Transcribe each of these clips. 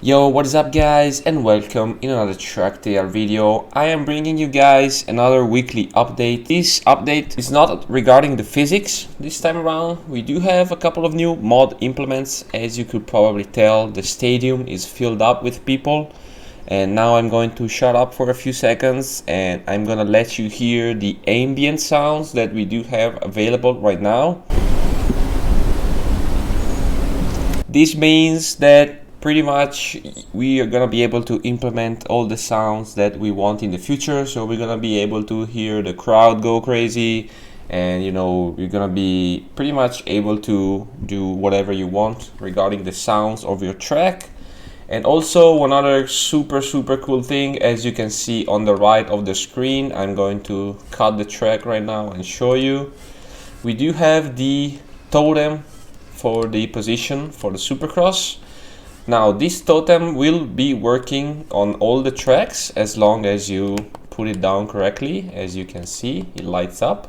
Yo, what is up guys, and welcome in another track TR video. I am bringing you guys another weekly update. This update is not regarding the physics this time around. We do have a couple of new mod implements. As you could probably tell, the stadium is filled up with people. And now I'm going to shut up for a few seconds and I'm gonna let you hear the ambient sounds that we do have available right now. This means that pretty much we are gonna be able to implement all the sounds that we want in the future. So we're gonna be able to hear the crowd go crazy, and you're gonna be pretty much able to do whatever you want regarding the sounds of your track. And also another super cool thing, as you can see on the right of the screen, I'm going to cut the track right now and show you. We do have the totem for the position for the Supercross. Now this totem will be working on all the tracks as long as you put it down correctly. As you can see, it lights up,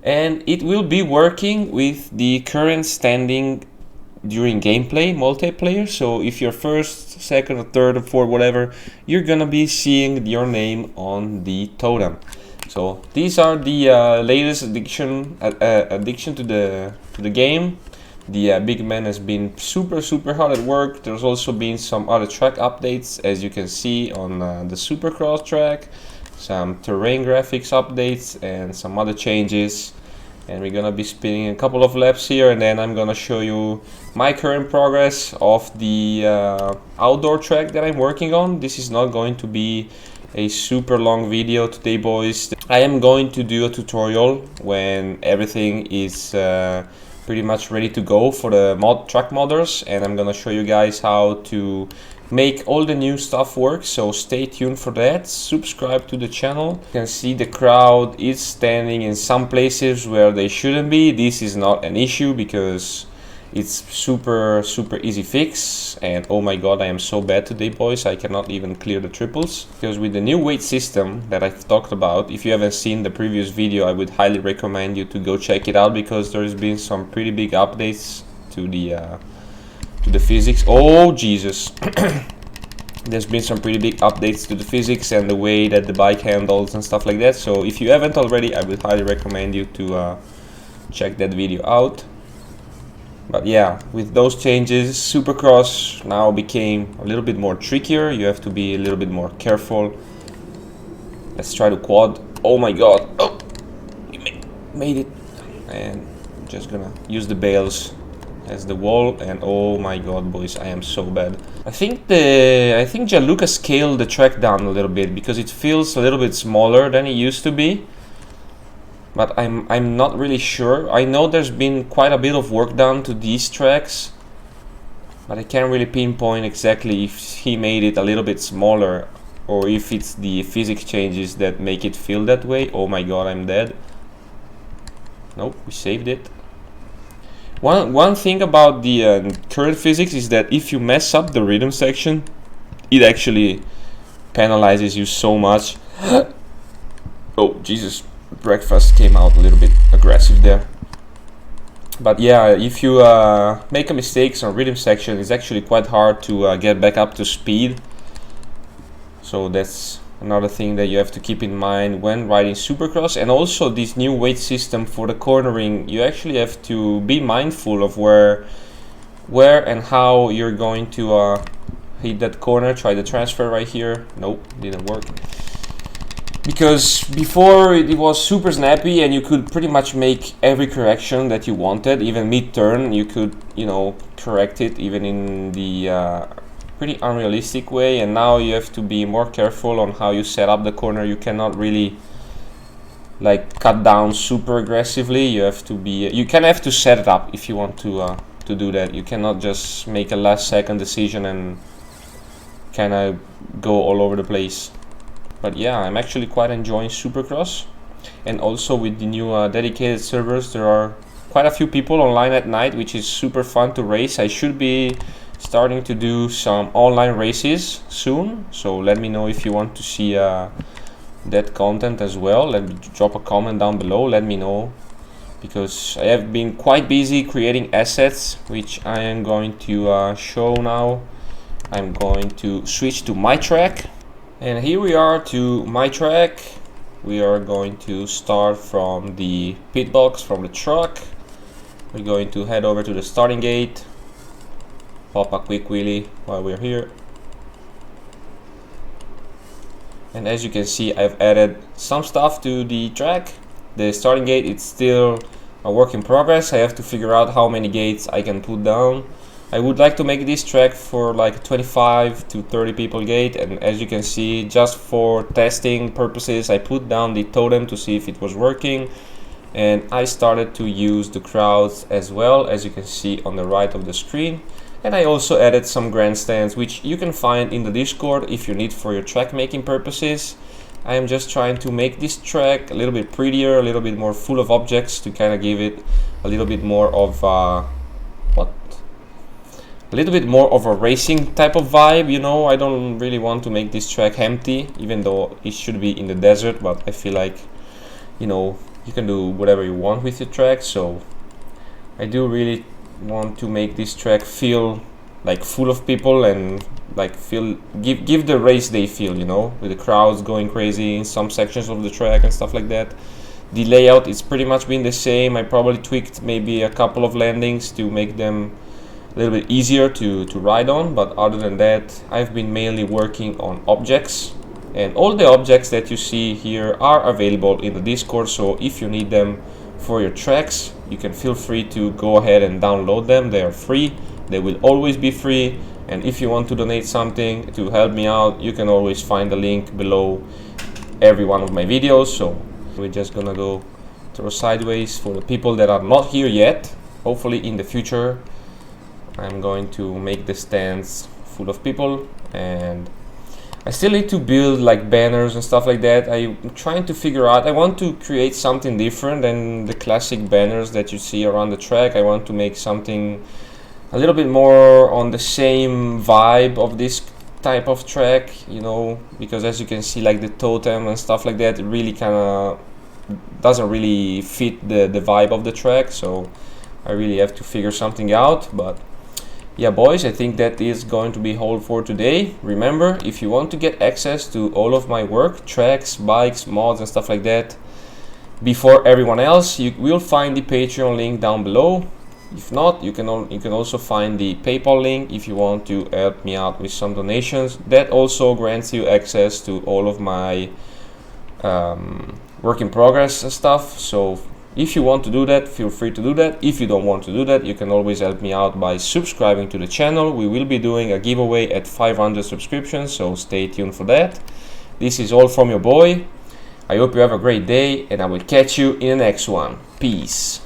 and it will be working with the current standing during gameplay multiplayer. So if you're first, second, or third, or fourth, whatever, you're gonna be seeing your name on the totem. So these are the latest addition to the game. The big man has been super hard at work. There's also been some other track updates, as you can see on the Supercross track, some terrain graphics updates and some other changes. And we're gonna be spinning a couple of laps here, and then I'm gonna show you my current progress of the outdoor track that I'm working on. This is not going to be a super long video today, boys. I am going to do a tutorial when everything is pretty much ready to go for the track modders, and I'm gonna show you guys how to make all the new stuff work. So stay tuned for that. Subscribe to the channel. You can see the crowd is standing in some places where they shouldn't be. This is not an issue because it's super easy fix. And oh my god, I am so bad today, boys. I cannot even clear the triples, because with the new weight system that I've talked about, if you haven't seen the previous video, I would highly recommend you to go check it out, because there's been some pretty big updates to the physics. Oh Jesus. There's been some pretty big updates to the physics and the way that the bike handles and stuff like that. So if you haven't already, I would highly recommend you to check that video out. But yeah, with those changes, Supercross now became a little bit more trickier. You have to be a little bit more careful. Let's try to quad. Oh my god. Oh, we made it. And I'm just gonna use the bales as the wall. And oh my god, boys, I am so bad. I think Gianluca scaled the track down a little bit, because it feels a little bit smaller than it used to be. But I'm not really sure. I know there's been quite a bit of work done to these tracks, but I can't really pinpoint exactly if he made it a little bit smaller or if it's the physics changes that make it feel that way. Oh my god, I'm dead. Nope, we saved it. One thing about the current physics is that if you mess up the rhythm section, it actually penalizes you so much. Oh Jesus. Breakfast came out a little bit aggressive there. But yeah, if you make a mistake on rhythm section, it's actually quite hard to get back up to speed. So that's another thing that you have to keep in mind when riding Supercross. And also this new weight system for the cornering, you actually have to be mindful of where and how you're going to hit that corner. Try the transfer right here. Nope, didn't work. Because before it was super snappy and you could pretty much make every correction that you wanted. Even mid-turn you could, correct it even in the pretty unrealistic way. And now you have to be more careful on how you set up the corner. You cannot really like cut down super aggressively. You have to set it up if you want to do that. You cannot just make a last second decision and kind of go all over the place. But yeah, I'm actually quite enjoying Supercross. And also with the new dedicated servers, there are quite a few people online at night, which is super fun to race. I should be starting to do some online races soon, so let me know if you want to see that content as well. Let me drop a comment down below, let me know, because I have been quite busy creating assets, which I am going to show now. I'm going to switch to my track, and here we are to my track. We are going to start from the pit box, from the truck. We're going to head over to the starting gate, pop a quick wheelie while we're here. And as you can see, I've added some stuff to the track. The starting gate, it's still a work in progress. I have to figure out how many gates I can put down. I would like to make this track for like 25 to 30 people gate, and as you can see, just for testing purposes, I put down the totem to see if it was working, and I started to use the crowds as well, as you can see on the right of the screen. And I also added some grandstands, which you can find in the Discord if you need for your track making purposes. I am just trying to make this track a little bit prettier, a little bit more full of objects, to kind of give it a little bit more of a racing type of vibe, you know. I don't really want to make this track empty, even though it should be in the desert, but I feel like, you know, you can do whatever you want with your track. So I do really want to make this track feel like full of people, and like give the race day feel, you know, with the crowds going crazy in some sections of the track and stuff like that. The layout is pretty much been the same. I probably tweaked maybe a couple of landings to make them a little bit easier to ride on, but other than that, I've been mainly working on objects, and all the objects that you see here are available in the Discord. So if you need them for your tracks, you can feel free to go ahead and download them. They are free, they will always be free, and if you want to donate something to help me out, you can always find the link below every one of my videos. So we're just gonna go throw sideways for the people that are not here yet. Hopefully in the future I'm going to make the stands full of people, and I still need to build like banners and stuff like that. I'm trying to figure out, I want to create something different than the classic banners that you see around the track. I want to make something a little bit more on the same vibe of this type of track, you know, because as you can see, like the totem and stuff like that, it really kind of doesn't really fit the vibe of the track. So I really have to figure something out. But yeah, boys, I think that is going to be all for today. Remember, if you want to get access to all of my work, tracks, bikes, mods and stuff like that before everyone else, you will find the Patreon link down below. If not, you can also find the PayPal link if you want to help me out with some donations. That also grants you access to all of my work in progress stuff. So if you want to do that, feel free to do that. If you don't want to do that, you can always help me out by subscribing to the channel. We will be doing a giveaway at 500 subscriptions, so stay tuned for that. This is all from your boy. I hope you have a great day, and I will catch you in the next one. Peace.